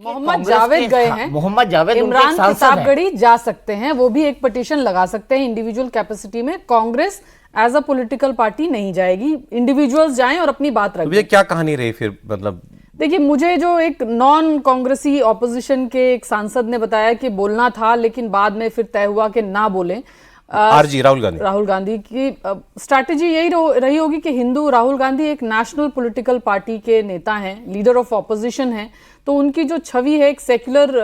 मोहम्मद जावेद गए हैं, मोहम्मद जावेद इमरान प्रतापगढ़ी जा सकते हैं, वो भी एक पिटीशन लगा सकते हैं इंडिविजुअल कैपेसिटी में। Congress as a political party नहीं जाएगी, इंडिविजुअल्स जाएं और अपनी बात रखें। ये क्या कहानी रही फिर, मतलब देखिए, मुझे जो एक नॉन कांग्रेसी ऑपोजिशन के एक सांसद ने बताया कि बोलना था, लेकिन बाद में फिर तय हुआ कि ना बोलें। राहुल गांधी की स्ट्रैटेजी यही रही होगी कि हिंदू राहुल गांधी एक नेशनल पॉलिटिकल पार्टी के नेता हैं, लीडर ऑफ ऑपोजिशन हैं, तो उनकी जो छवि है एक सेक्युलर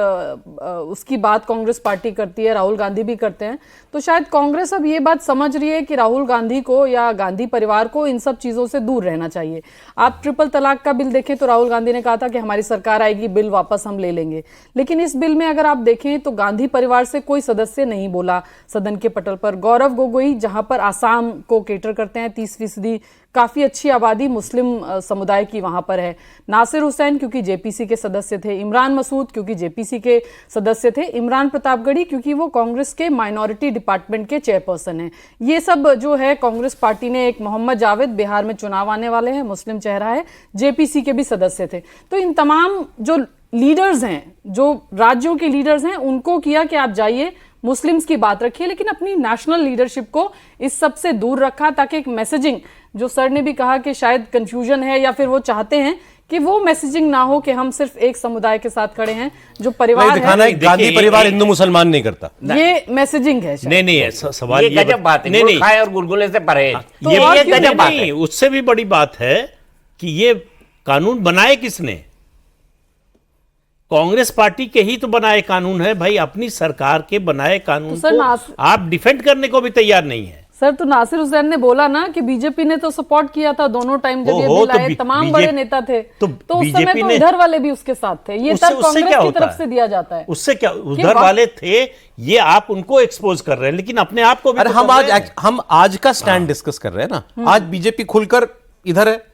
उसकी बात कांग्रेस पार्टी करती है, राहुल गांधी भी करते हैं। तो शायद कांग्रेस अब ये बात समझ रही है कि राहुल गांधी को या गांधी परिवार को इन सब चीज़ों से दूर रहना चाहिए। आप ट्रिपल तलाक का बिल देखें तो राहुल गांधी ने कहा था कि हमारी सरकार आएगी, बिल वापस हम ले लेंगे, लेकिन इस बिल में अगर आप देखें तो गांधी परिवार से कोई सदस्य नहीं बोला सदन के पटल पर। गौरव गोगोई, जहां पर आसाम को केटर करते हैं, 30% काफी अच्छी आबादी मुस्लिम समुदाय की वहां पर है। नासिर हुसैन क्योंकि जेपीसी के सदस्य थे, इमरान मसूद क्योंकि जेपीसी के सदस्य थे, इमरान प्रतापगढ़ी क्योंकि वो कांग्रेस के माइनॉरिटी डिपार्टमेंट के चेयरपर्सन हैं। ये सब जो है कांग्रेस पार्टी ने, एक मोहम्मद जावेद बिहार में चुनाव आने वाले हैं, मुस्लिम चेहरा है, जेपीसी के भी सदस्य थे। तो इन तमाम जो लीडर्स हैं, जो राज्यों के लीडर्स हैं, उनको किया कि आप जाइए मुस्लिम्स की बात रखिए, लेकिन अपनी नेशनल लीडरशिप को इस सब से दूर रखा, ताकि एक मैसेजिंग, जो सर ने भी कहा कि शायद कंफ्यूजन है या फिर वो चाहते हैं कि वो मैसेजिंग ना हो कि हम सिर्फ एक समुदाय के साथ खड़े हैं, जो परिवार है, गांधी परिवार हिंदू मुसलमान नहीं करता, ये मैसेजिंग है। नहीं, सवाल ये गजब बात है, नहीं खाए और गुलगुले से परहेज, ये गजब बात है। उससे भी बड़ी बात है कि ये कानून बनाए किसने? कांग्रेस पार्टी के ही तो बनाए कानून है भाई, अपनी सरकार के बनाए कानून तो को आप डिफेंड करने को भी तैयार नहीं है। सर, तो नासिर हुसैन ने बोला ना कि बीजेपी ने तो सपोर्ट किया था दोनों टाइम जब ये बिल आए, तमाम बड़े नेता थे, तो उस समय तो इधर वाले भी उसके साथ थे। ये तर्क कांग्रेस की तरफ से दिया जाता है। उससे क्या, उधर वाले थे, ये आप उनको एक्सपोज कर रहे हैं, लेकिन अपने आप को भी। अरे हम आज का स्टैंड डिस्कस कर रहे हैं ना। आज बीजेपी खुलकर इधर है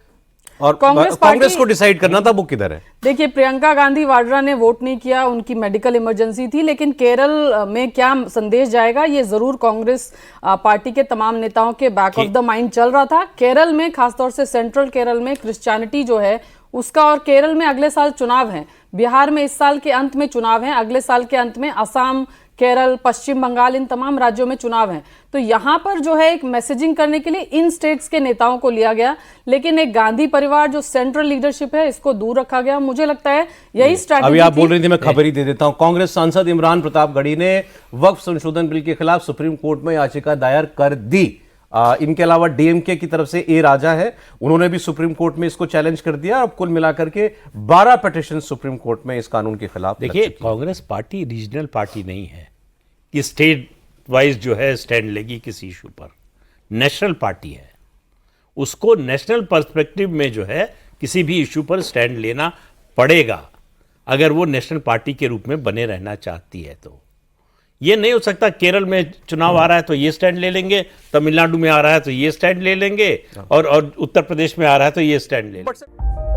और कांग्रेस को डिसाइड करना था वो किधर है। देखिए, प्रियंका गांधी वाड्रा ने वोट नहीं किया, उनकी मेडिकल इमरजेंसी थी, लेकिन केरल में क्या संदेश जाएगा ये जरूर कांग्रेस पार्टी के तमाम नेताओं के बैक ऑफ द माइंड चल रहा था। केरल में, खासतौर से सेंट्रल केरल में क्रिश्चियनिटी जो है उसका, और केरल में अगले साल चुनाव है, बिहार में इस साल के अंत में चुनाव है, अगले साल के अंत में असम, केरल, पश्चिम बंगाल, इन तमाम राज्यों में चुनाव हैं। तो यहां पर जो है एक मैसेजिंग करने के लिए इन स्टेट्स के नेताओं को लिया गया, लेकिन एक गांधी परिवार जो सेंट्रल लीडरशिप है इसको दूर रखा गया। मुझे लगता है यही स्ट्रैटेजी। अभी आप बोल रही थी, मैं खबर ही दे देता हूं। कांग्रेस सांसद इमरान प्रतापगढ़ी ने वक्फ संशोधन बिल के खिलाफ सुप्रीम कोर्ट में याचिका दायर कर दी। इनके अलावा डीएमके की तरफ से ए राजा है, उन्होंने भी सुप्रीम कोर्ट में इसको चैलेंज कर दिया। अब कुल मिलाकर के 12 पिटीशन सुप्रीम कोर्ट में इस कानून के खिलाफ। देखिए, कांग्रेस पार्टी रीजनल पार्टी नहीं है कि स्टेट वाइज जो है स्टैंड लेगी किसी इशू पर, नेशनल पार्टी है। उसको नेशनल पर्सपेक्टिव में जो है किसी भी इशू पर स्टैंड लेना पड़ेगा, अगर वो नेशनल पार्टी के रूप में बने रहना चाहती है। तो ये नहीं हो सकता केरल में चुनाव आ रहा है तो ये स्टैंड ले लेंगे, तमिलनाडु में आ रहा है तो ये स्टैंड ले लेंगे, और उत्तर प्रदेश में आ रहा है तो ये स्टैंड ले लेंगे।